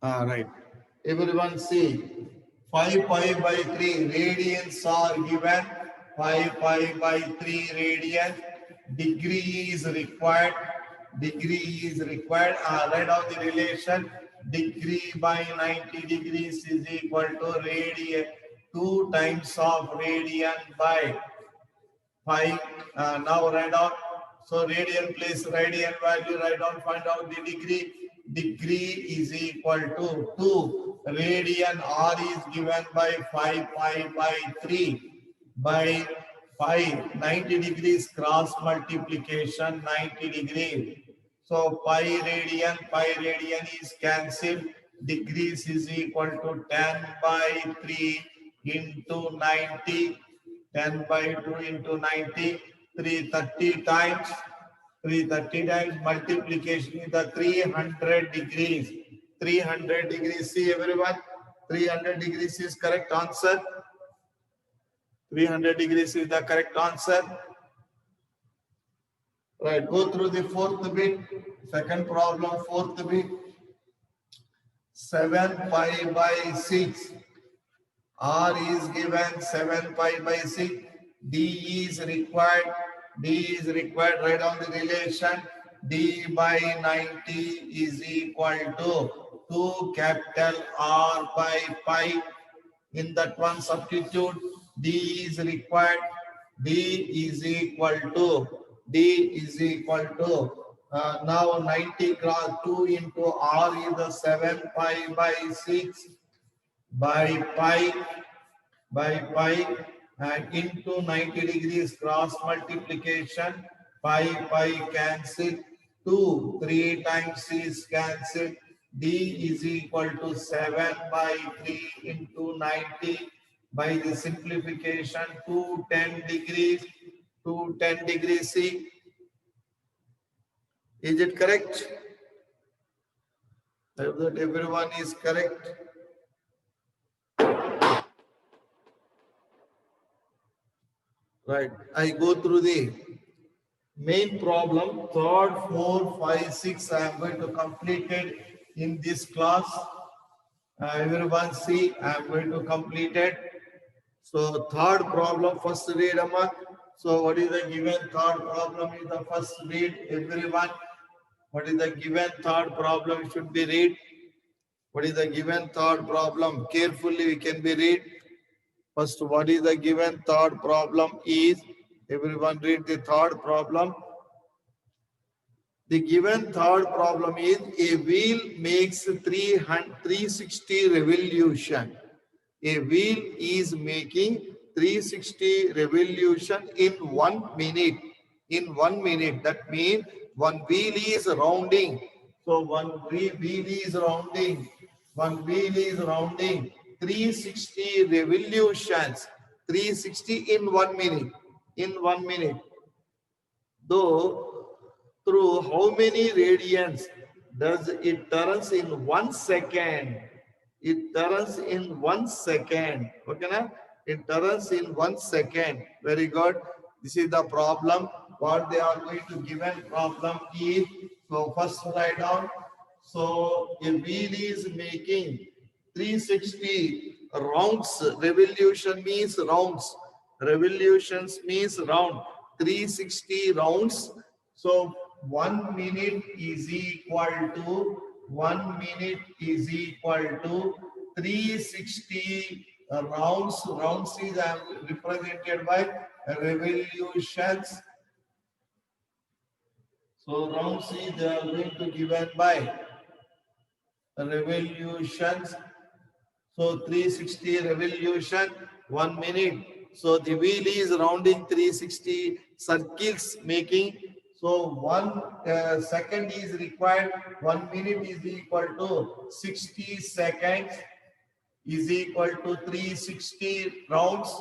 Right. Everyone see 5 pi by 3 radians are given. 5 pi by 3 radians. Degree is required. Degree is required. Write down the relation. Degree by 90 degrees is equal to radian. 2 times of radian by 5. Now write down. So radian place radian value, write down, find out the degree. Degree is equal to 2. Radian R is given by 5 pi by 3 by 5. 90 degrees cross multiplication 90 degree. So pi radian is cancelled. Degrees is equal to 10 by 3 into 90. 10 by 2 into 90, 330 times. 330 times multiplication is the 300 degrees. 300 degrees. See everyone, 300 degrees is correct answer. 300 degrees is the correct answer. Right, go through the fourth bit. Second problem, fourth bit. 7 pi by 6. R is given 7 pi by 6. D is required. D is required. Write down the relation. D by 90 is equal to 2 capital R by pi. In that one substitute, D is required. D is equal to now 90 cross 2 into R is the 7 pi by 6 by pi and into 90 degrees cross multiplication. Pi cancel. 2 3 times is cancelled. D is equal to 7 by 3 into 90 by the simplification 210 degrees. 210 degrees. See, is it correct? I hope that everyone is correct. Right. I go through the main problem. Third, 4, 5, 6. I am going to complete it in this class. Everyone see, I am going to complete it. So third problem, first read Amar. So what is the given third problem is the first read everyone. What is the given third problem should be read. What is the given third problem? Carefully we can be read. First, what is the given third problem is, everyone read the third problem. The given third problem is a wheel makes 360 revolution. A wheel is making 360 revolution in 1 minute. In 1 minute, that means one wheel is rounding. So one wheel is rounding. One wheel is rounding 360 revolutions. 360 in 1 minute. In 1 minute. Though through how many radians does it turns in 1 second? It turns in 1 second. Okay, na? It turns in 1 second. Very good. This is the problem. What they are going to given problem is, so first write down. So a wheel is making 360 rounds. Revolution means rounds. Revolutions means round. 360 rounds. So 1 minute is equal to 1 minute is equal to 360 rounds. Rounds is represented by revolutions. So rounds is they are going to given by revolutions. So 360 revolution, 1 minute. So the wheel is rounding 360 circles making. So 1 second is required. 1 minute is equal to 60 seconds is equal to 360 rounds.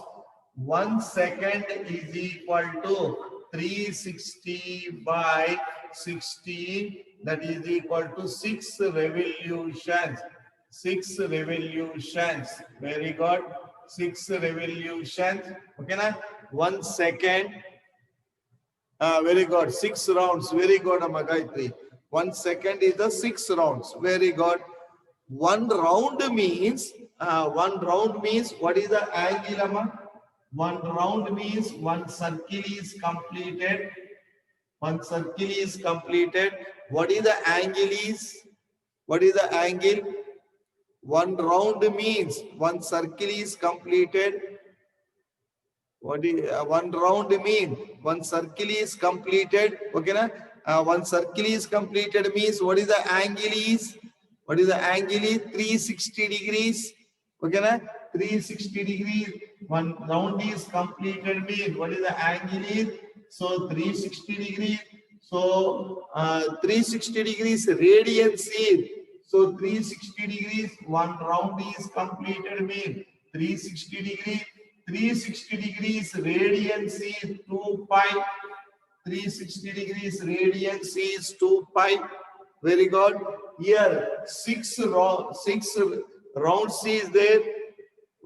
1 second is equal to 360 by 60. That is equal to 6 revolutions. 6 revolutions. Very good. 6 revolutions. Okay, na? 1 second. Very good. 6 rounds. Very good, Amagayatri. 1 second is the 6 rounds. Very good. One round means what is the angle, Amma? One round means one circle is completed. One circle is completed. What is the angle is? What is the angle? One round means one circle is completed. What is one round mean? One circle is completed. Okay, na? One circle is completed means what is the angle is? What is the angle is? 360 degrees. Okay, na? 360 degrees. One round is completed mean what is the angle is? So 360 degrees. So 360 degrees radians is. So 360 degrees. One round is completed mean 360 degrees. 360 degrees radians is 2 pi. 360 degrees radians is 2 pi. Very good. Here six rounds is there.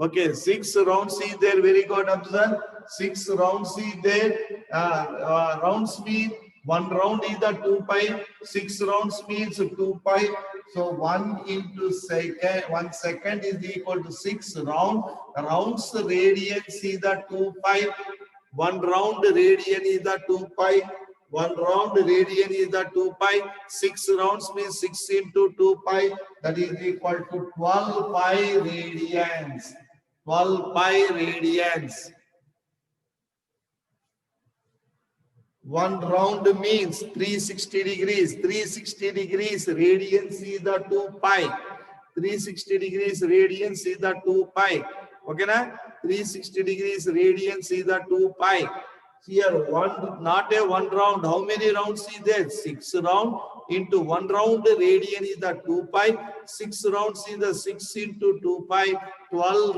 Okay, 6 rounds is there. Very good. Observe. 6 rounds is there. Rounds mean one round is the 2 pi. 6 rounds means 2 pi. So 1 into second, 1 second is equal to 6 round. Rounds radians is the 2 pi. One round radian is the 2 pi. One round radian is the 2 pi. 6 rounds means 6 into 2 pi. That is equal to 12 pi radians. 12 pi radians. One round means 360 degrees. 360 degrees radians is the 2 pi. 360 degrees radians is the 2 pi. Okay, na? 360 degrees radians is the 2 pi. Here, not a one round. How many rounds is there? 6 round into one round radian is the 2 pi. 6 rounds is the 6 into 2 pi. 12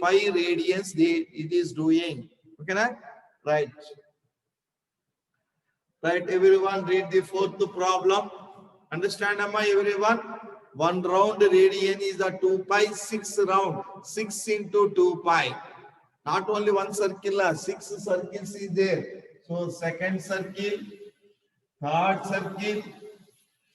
pi radians it is doing. Okay, na? Right. Right, everyone read the fourth problem. Understand, Amma, everyone? One round radian is the 2 pi, 6 round, 6 into 2 pi. Not only one circle, 6 circles is there. So second circle, third circle,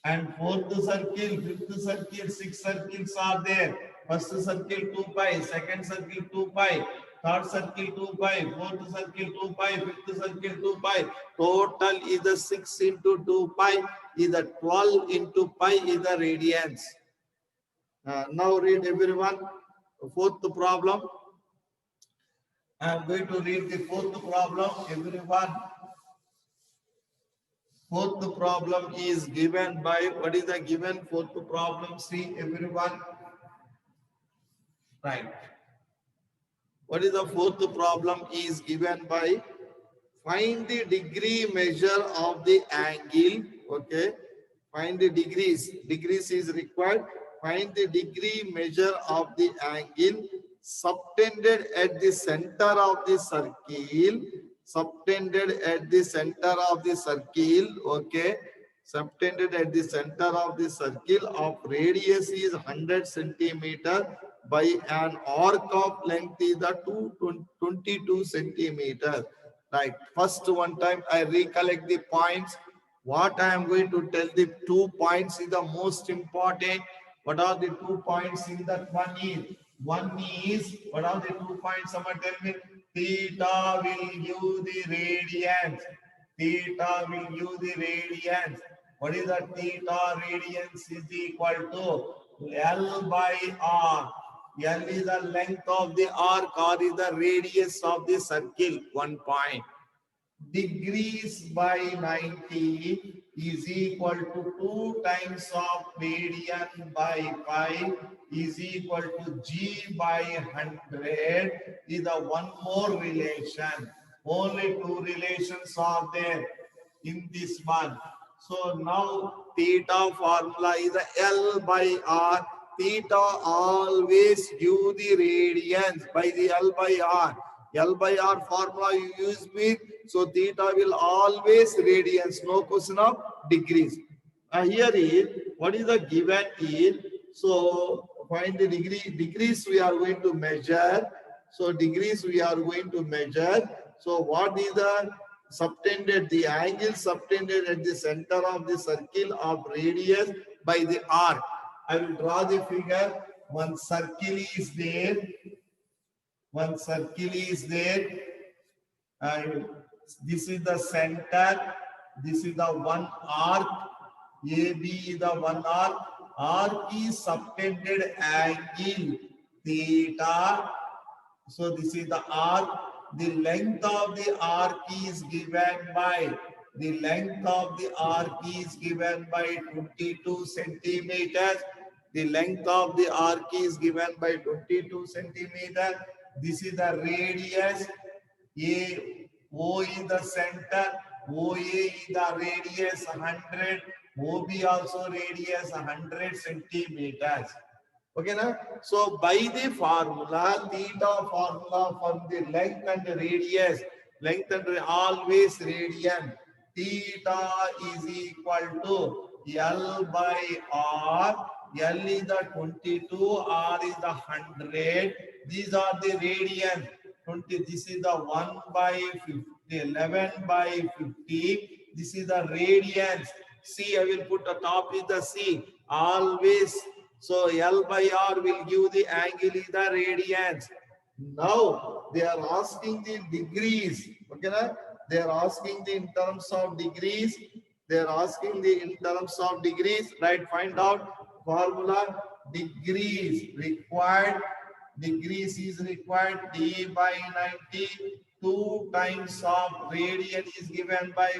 and fourth circle, fifth circle, 6 circles are there. First circle 2 pi, second circle 2 pi, third circle 2 pi, fourth circle 2 pi, fifth circle 2 pi. Total is the 6 into 2 pi is the 12 into pi is the radians. Now read everyone. Fourth problem. I am going to read the fourth problem. Everyone. Fourth problem is given by, what is the given fourth problem? See everyone. Right. What is the fourth problem is given by, find the degree measure of the angle. Okay. Find the degrees. Degrees is required. Find the degree measure of the angle subtended at the center of the circle. Subtended at the center of the circle. Okay. Subtended at the center of the circle of radius is 100 centimeter by an arc of length is the 22 centimeter. Right. First one time I recollect the points. What I am going to tell, the 2 points is the most important. What are the 2 points in that one is? One is, what are the 2 points? Someone tell me. Theta will give the radians. Theta will give the radians. What is the theta radians is equal to L by R. L is the length of the arc, R is the radius of the circle, 1 point. Degrees by 90 is equal to 2 times of radian by pi is equal to G by 100 is the one more relation. Only 2 relations are there in this one. So now theta formula is L by R. Theta always give the radians by the L by R. L by R formula you use with, so theta will always radians, no question of degrees. Here is, what is the given is, so find the degrees we are going to measure. So degrees we are going to measure. So what is the subtended, the angle subtended at the center of the circle of radius by the arc. I will draw the figure. One circle is there. One circle is there. And this is the center. This is the one arc. AB is the one arc. Arc is subtended angle theta. So this is the arc. The length of the arc is given by 22 centimeters. The length of the arc is given by 22 centimeters. This is the radius. O is the center. OA is the radius 100. OB also radius 100 centimeters. Okay, na? So by the formula, theta formula for the length and radius, always radian. Theta is equal to L by R. L is the 22, R is the 100. These are the radians. 20. This is the 1 by 50, 11 by 50. This is the radians. C, I will put the top is the C. Always. So L by R will give the angle is the radians. Now they are asking the degrees. Okay, na? They are asking the in terms of degrees. They are asking the in terms of degrees. Right? Find out formula. Degrees required. Degrees is required. D by 90. 2 times of radian is given by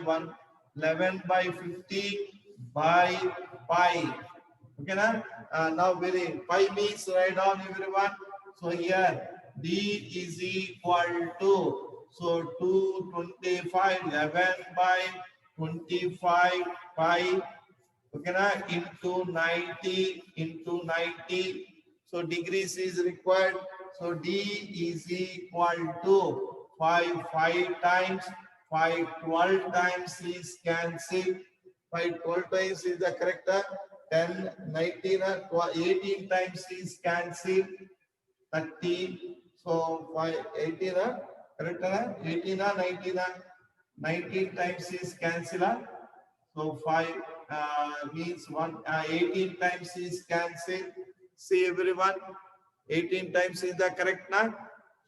11 by 50 by pi. Okay, na? Now pi means write down everyone. So here D is equal to, so 225, 11 by 25 pi, okay, na? Into 90. So degrees is required. So D is equal to 5 times 5 12 times is cancelled. 5 12 times is the correct. 10 19 18 times is cancelled. 30. So 5 18 correct. 18 19 19 times is cancelled. So 5 means 18 times is cancelled. See everyone, 18 times is the correct na?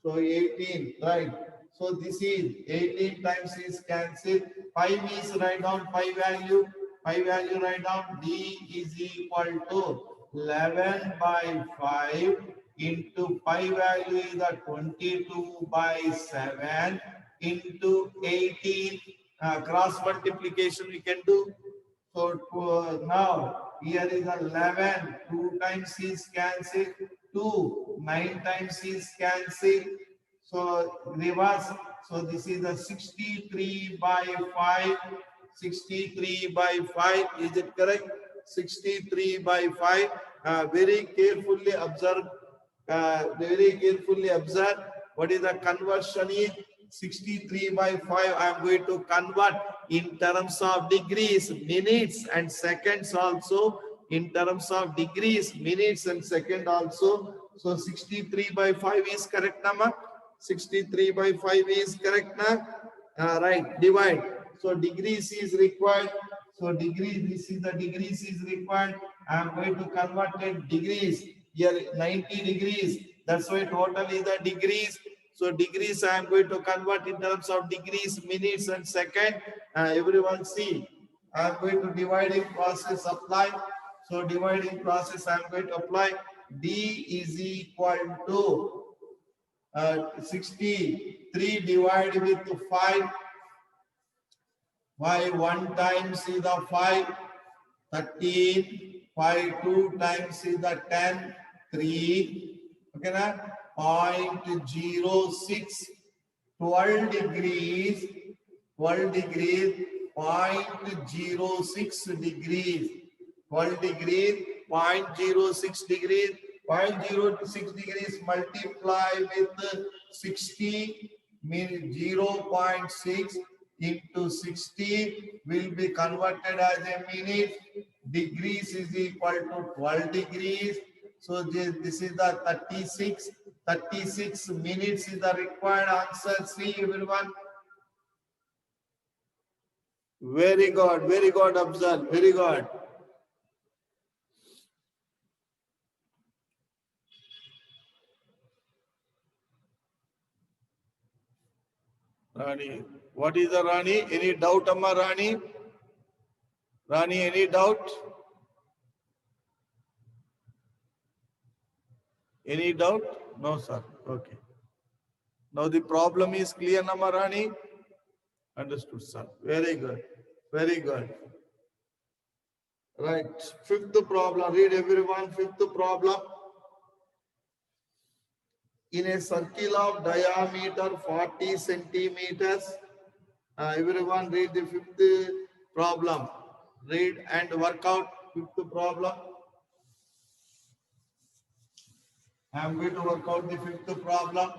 So 18, right? So this is 18 times is cancelled. 5 is write down 5 value. 5 value write down. D is equal to 11 by 5 into 5 value is the 22 by 7 into 18. Cross multiplication we can do. So now here is 11. 2 times is cancelled. 2 9 times is cancelled. So reverse. So this is the 63 by 5. 63 by 5. Is it correct? 63 by 5. Very carefully observe. What is the conversion is? 63 by 5. I am going to convert in terms of degrees, minutes and seconds also. In terms of degrees, minutes and second also. So 63 by 5 is correct number. 63 by 5 is correct na? Right, divide. So degrees is required. So degrees, this is the degrees is required. I am going to convert it degrees. Here 90 degrees. That's why total is the degrees. So degrees I am going to convert in terms of degrees, minutes and second. Everyone see. I am going to dividing process apply. So dividing process I am going to apply. D is equal to 63 divided with 5. Why 1 times is the 5, 13. 5 2 times is the 10, 3. Okay, na? 0.06, 12 degrees, 12 degrees, 0.06 degrees, 12 degrees, 0.06 degrees, 0.06 degrees multiply with 60 means 0.6 into 60 will be converted as a minute. Degrees is equal to 12 degrees. So this is the 36. 36 minutes is the required answer. See everyone. Very good. Very good. Observe. Very good. Rani. What is the Rani? Any doubt, Amma Rani? Rani, any doubt? Any doubt? No, sir. Okay. Now the problem is clear, Amma Rani? Understood, sir. Very good. Very good. Right. Fifth problem. Read everyone. Fifth problem. In a circle of diameter 40 centimeters. Everyone read the fifth problem. Read and work out fifth problem. I am going to work out the fifth problem.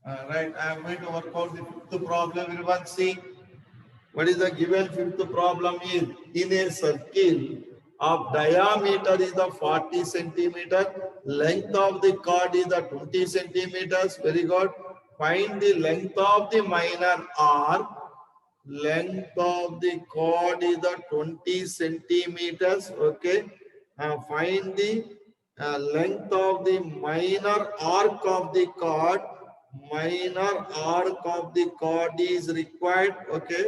Right. I am going to work out the fifth problem. Everyone see. What is the given fifth problem is in a circle of diameter is the 40 centimeter, length of the chord is the 20 centimeters. Very good. Find the length of the minor arc. Length of the chord is the 20 centimeters. Okay. Find the length of the minor arc of the chord. Minor arc of the chord is required. Okay.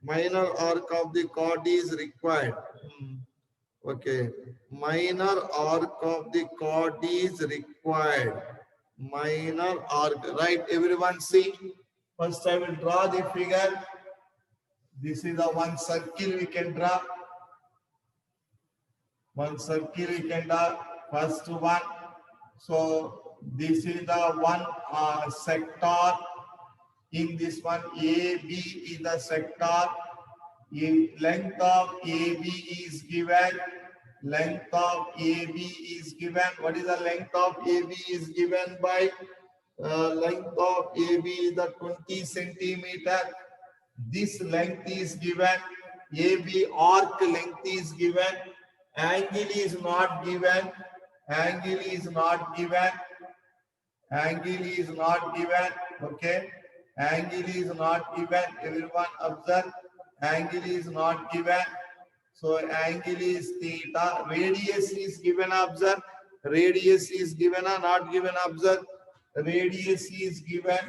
Minor arc of the chord is required. Okay. Minor arc of the chord is required. Minor arc. Right. Everyone see. First I will draw the figure. This is the one circle we can draw. One circle we can draw. First one. So this is the one sector. In this one, AB is the sector. Length of AB is given. Length of AB is given. What is the length of AB is given by? Length of AB is the 20 centimeter. This length is given. AB arc length is given. Angle is not given. Angle is not given. Angle is not given. Okay. Angle is not given. Everyone observe. Angle is not given. So angle is theta. Radius is given. Observe. Radius is given or not given. Observe. Radius is given.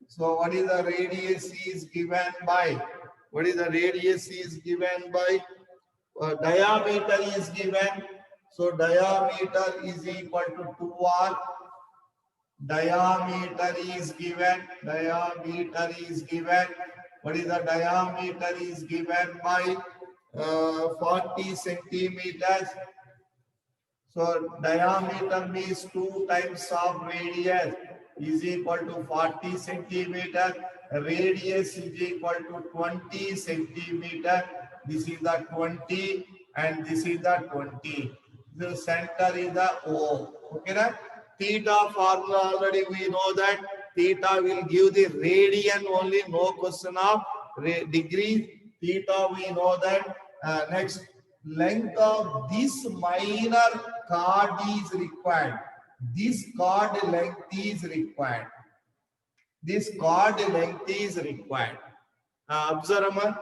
So what is the radius is given by? What is the radius is given by? Diameter is given. So diameter is equal to 2r. Diameter is given. Diameter is given. What is the diameter is given by 40 centimeters. So diameter means 2 times of radius is equal to 40 centimeter. Radius is equal to 20 centimeter. This is the 20 and this is the 20. The center is the O. Okay, right? Theta formula already we know that theta will give the radian only, no question of degrees. Theta we know that. Next, length of this minor chord is required. This chord length is required. This chord length is required. Observe,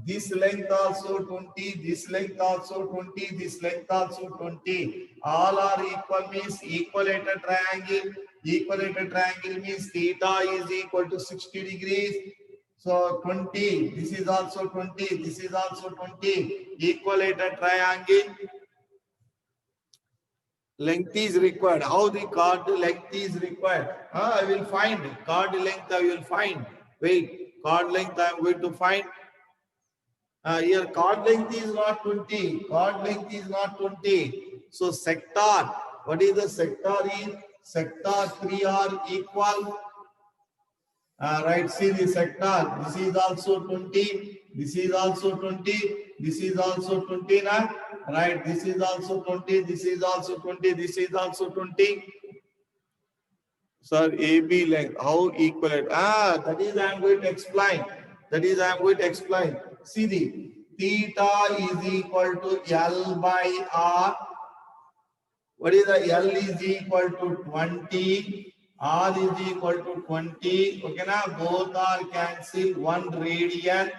this length also 20, this length also 20, this length also 20. All are equal means equilateral triangle. Equilateral triangle means theta is equal to 60 degrees. So 20, this is also 20, this is also 20. Equilateral triangle. Length is required. How the chord length is required? I will find. Chord length I will find. Wait, chord length I am going to find. Here chord length is not 20. Chord length is not 20. So sector. What is the sector in? Sector 3 are equal. Right, see the sector. This is also 20. This is also 20. This is also 20 now. Right, this is also 20. This is also 20. This is also 20. Sir, AB length, how equal it? That is I am going to explain. That is I am going to explain. See the theta is equal to L by R. What is the L is equal to 20. R is equal to 20. Okay, now both are cancelled. 1 radian.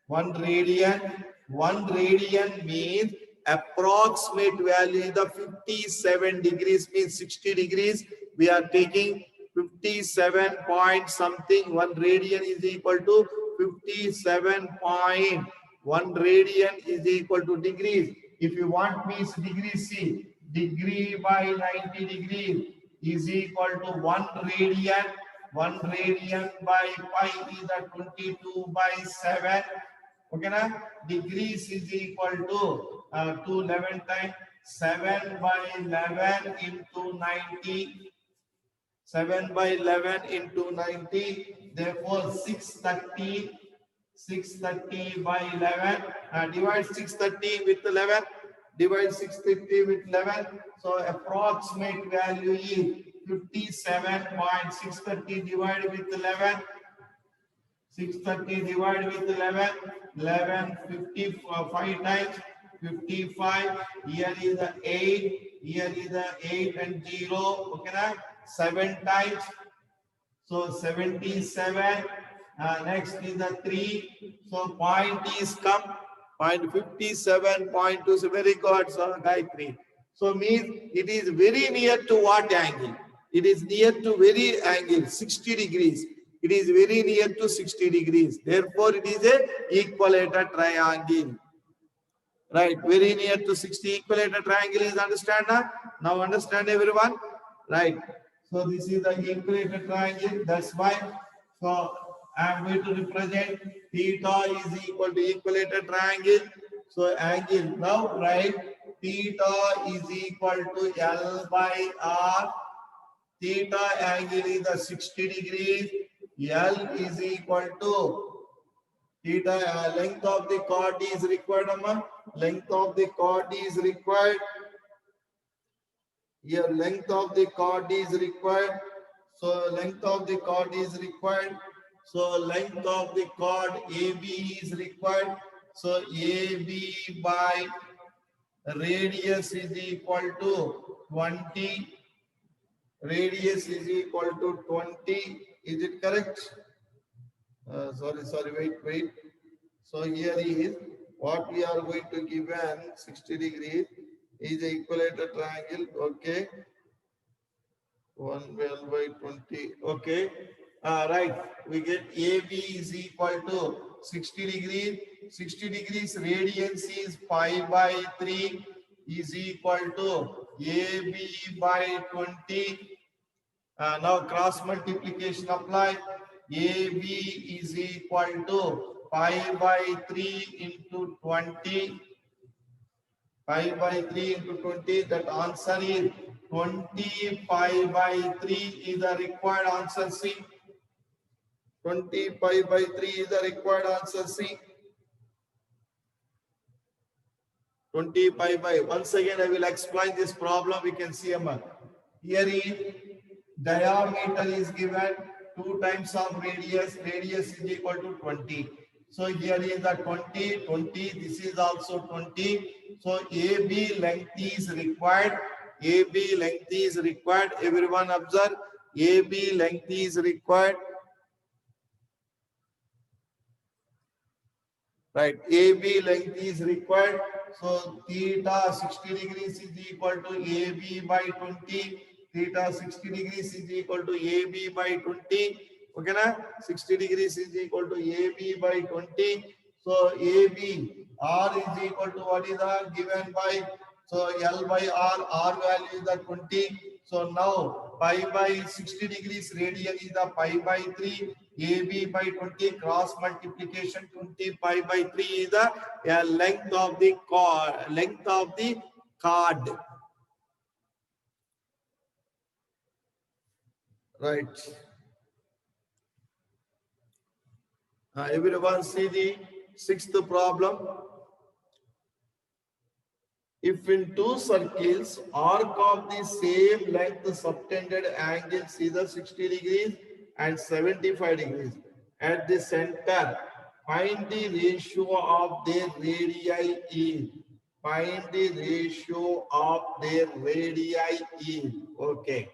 1 radian. 1 radian means approximate value is the 57 degrees means 60 degrees. We are taking 57 point something. 1 radian is equal to 57.1 radian is equal to degrees. If you want means degrees, see, degree by 90 degrees is equal to 1 radian. 1 radian by pi is a 22 by 7. Okay, na? Degrees is equal to 211 times 7 by 11 into 90. 7 by 11 into 90. Therefore, 630. 630 by 11. Divide 630 with 11. Divide 630 with 11. So, approximate value is 57.630 divided with 11. 630 divided with 11. 11, 55 times. 55. Here is the 8. Here is the 8 and 0. Okay, na? 7 times. So 77. Next is the 3. So point is come. Point 57.2. Very good, so Gayatri. So means it is very near to what angle? It is near to very angle, 60 degrees. It is very near to 60 degrees. Therefore, it is a equilateral triangle. Right, very near to 60 equilateral triangle is understand now? Now understand everyone? Right. So this is the equilateral triangle. That's why. So I am going to represent theta is equal to equilateral triangle. So angle now, right? Theta is equal to L by R. Theta angle is the 60 degrees. L is equal to theta. Length of the chord is required, amma. Length of the chord is required. Here, length of the chord is required. So, length of the chord is required. So, length of the chord AB is required. So, AB by radius is equal to 20. Radius is equal to 20. Is it correct? Sorry, wait. So here is what we are going to give an 60 degrees is the equilateral triangle. Okay. 1 by 20. Okay. Right. We get AB is equal to 60 degrees. 60 degrees radians is pi by 3 is equal to AB by 20. Now cross multiplication apply. AB is equal to pi by 3 into 20. Pi by 3 into 20. That answer is 20 pi by 3 is the required answer C. 20 pi by 3 is the required answer C. 20 pi by. Once again, I will explain this problem. We can see here is diameter is given 2 times of radius. Radius is equal to 20. So here is the 20. This is also 20. So AB length is required. AB length is required. Everyone observe. AB length is required. Right. AB length is required. So theta 60 degrees is equal to AB by 20. Theta 60 degrees is equal to AB by 20. Okay, na? 60 degrees is equal to AB by 20. So AB, R is equal to what is the given by? So L by R value is the 20. So now pi by 60 degrees radian is the pi by 3. AB by 20 cross multiplication 20 pi by 3 is the length of the chord. Right. Everyone see the sixth problem. If in two circles, arc of the same length subtended angles either 60 degrees and 75 degrees. At the center, find the ratio of their radii is. Find the ratio of their radii is. Okay.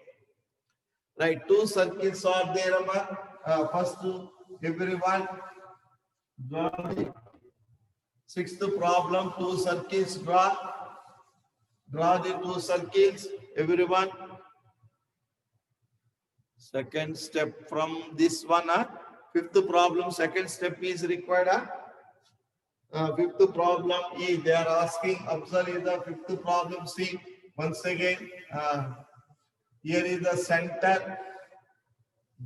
Right, two circles are there. First, everyone, draw the sixth problem. Two circles, draw. Draw the two circles, everyone. Second step from this one. Fifth problem, second step is required. Fifth problem is they are asking. Observe is the fifth problem. See once again. Here is the center.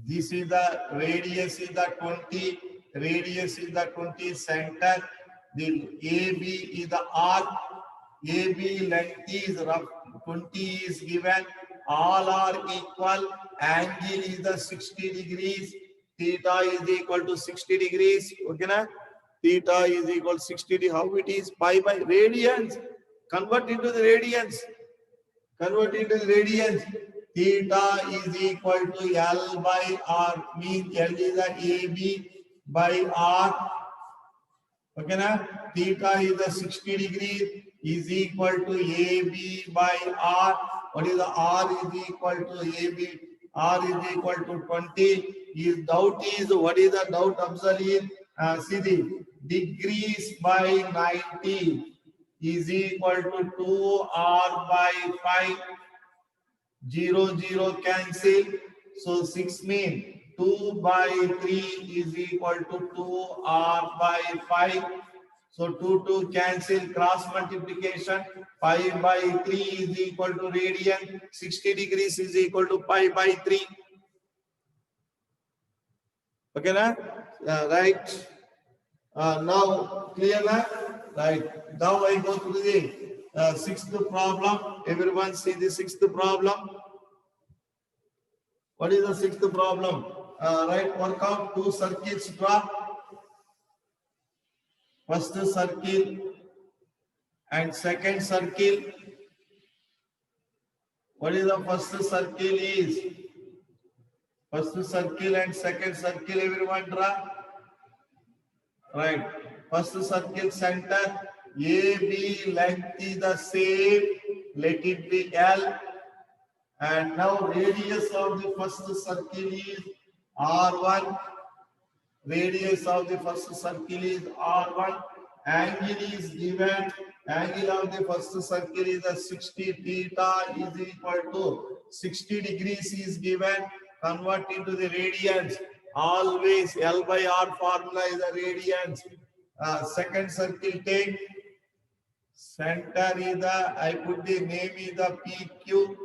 This is the radius is the 20. Radius is the 20 center. The AB is the arc. AB length is rough 20 is given. All are equal. Angle is the 60 degrees. Theta is equal to 60 degrees. Okay, na? Theta is equal to 60 degrees. How it is? Pi by radians. Convert into the radians. Convert into the radians. Theta is equal to L by R. Means L is the AB by R. Okay, na? Theta is the 60 degrees is equal to AB by R. What is the R is equal to AB? R is equal to 20. His doubt is, what is the doubt? Observe is, see the degrees by 90 is equal to 2R by 5. 0, 0 cancel. So 6 means 2 by 3 is equal to 2R by 5. So 2 cancel, cross multiplication. Pi by 3 is equal to radian. 60 degrees is equal to pi by 3. Okay, na? Right. Now clear na? Right. Now I go to the sixth problem. Everyone see the sixth problem. What is the sixth problem? Right. Work out two circuits. Draw. First circle and second circle. What is the first circle is? First circle and second circle. Everyone draw. Right. First circle center. AB length is the same. Let it be L. And now radius of the first circle is R1. Radius of the first circle is R1. Angle is given. Angle of the first circle is a 60. Theta is equal to 60 degrees is given. Convert into the radians. Always L by R formula is the radians. Second circle take. Center is the, I put the name is the PQ.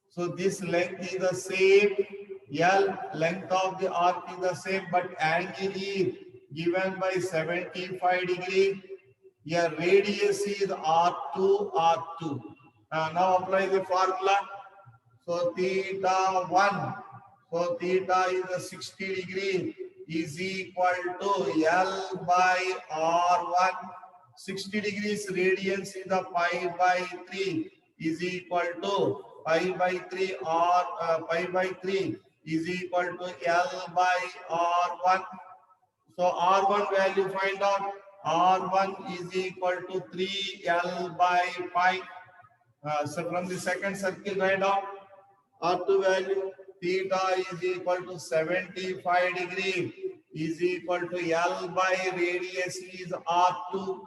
So this length is the same. L, length of the arc is the same, but angle is given by 75 degrees. Here radius is R2, R2. Now apply the formula. So theta 1. So theta is the 60 degrees is equal to L by R1. 60 degrees radians is the pi by 3 is equal to pi by 3 or pi by 3 is equal to L by R1. So R1 value find out. R1 is equal to 3L by pi. So from the second circle write down R2 value. Theta is equal to 75 degrees is equal to L by radius is R2.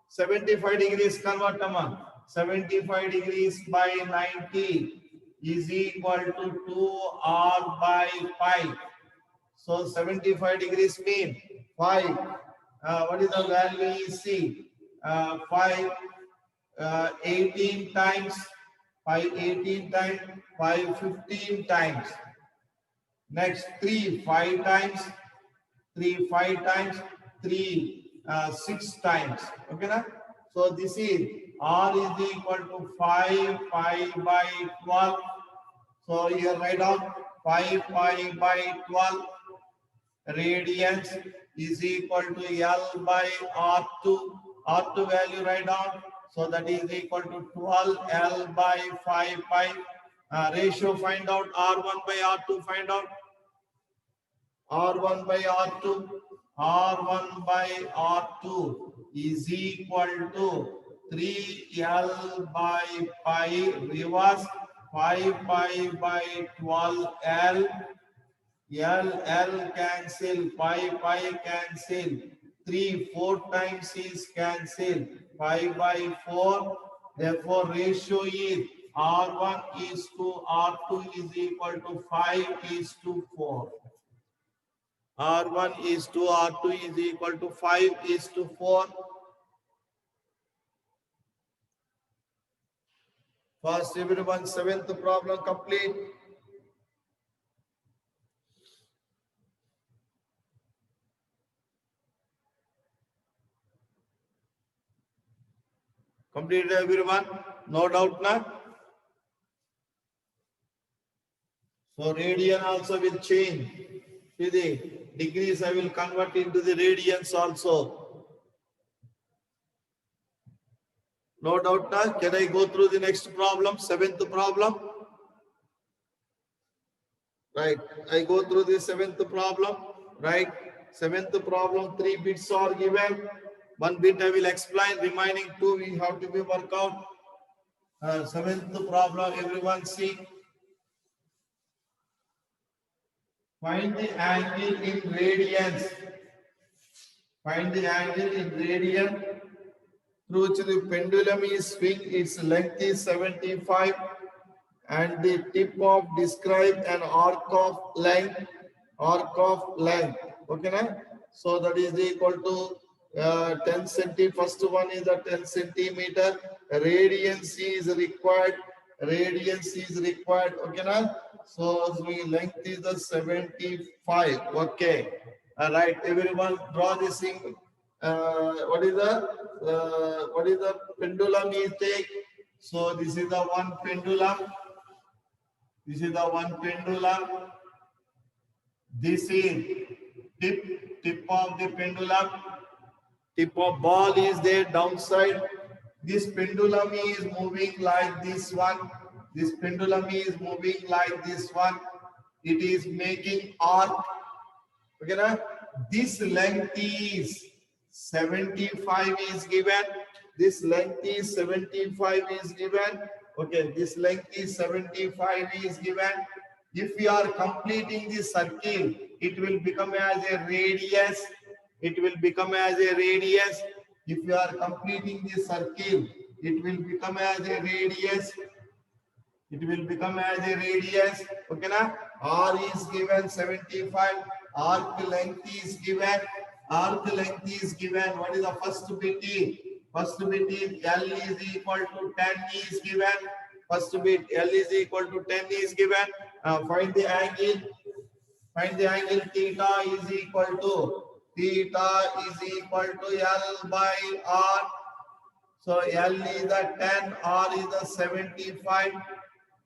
75 degrees convert among 75 degrees by 90 is equal to 2R by pi. So 75 degrees mean 5. What is the value is C? 5 18 times, 5 18 times, 5 15 times. Next 3 5 times, 3 5 times, 3 6 times. Okay, na? So this is R is equal to 5 pi by 12. So here write down 5 pi by 12 radians is equal to L by R2. R2 value write down. So that is equal to 12 L by 5 pi. Ratio find out. R1 by R2 find out. R1 by R2. R1 by R2 is equal to 3L by pi reverse 5 pi by 12L. L cancel, pi cancel. 3 4 times is cancel. 5 by 4. Therefore ratio is R1 is to R2 is equal to 5:4. R1 is to R2 is equal to 5:4. First, everyone, seventh problem complete. Completed, everyone? No doubt now? So radian also will change. See the degrees I will convert into the radians also. No doubt now? Can I go through the next problem, seventh problem? Right. I go through the seventh problem. Right. Seventh problem, 3 bits are given. 1 bit I will explain. Remaining 2 we have to be worked out. Seventh problem, everyone see. Find the angle in radians. Find the angle in radian through which the pendulum is swing. Its length is 75, and the tip of describe an arc of length. Okay, na? So that is equal to 10 centimeter. First one is a 10 centimeter. Radiance is required. Okay, na? So the length is the 75. Okay. All right. Everyone draw this thing. What is the pendulum is take? So this is the one pendulum. This is the one pendulum. This is tip of the pendulum. Tip of ball is there downside. This pendulum is moving like this one. This pendulum is moving like this one. It is making arc. Okay, na? This length is 75 is given. This length is 75 is given. Okay, this length is 75 is given. If we are completing the circle, it will become as a radius. It will become as a radius. If we are completing the circle, it will become as a radius. It will become as a radius. Okay, na? R is given 75. Arc length is given. Arc length is given. What is the first bit? First bit is L is equal to 10 is given. First bit L is equal to 10 is given. Find the angle. Find the angle. Theta is equal to L by R. So L is the 10, R is the 75.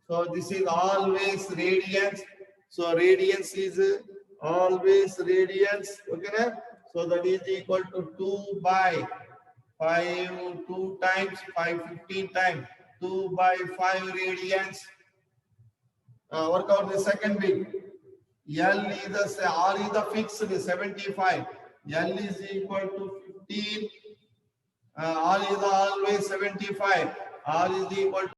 So this is always radians. So radians is always radians. Okay, na? So that is equal to 2 by 5, 2 times 5, 15 times 2 by 5 radians. Work out the second bit. L is the R is the fixed 75. L is equal to 15. R is always 75. R is equal to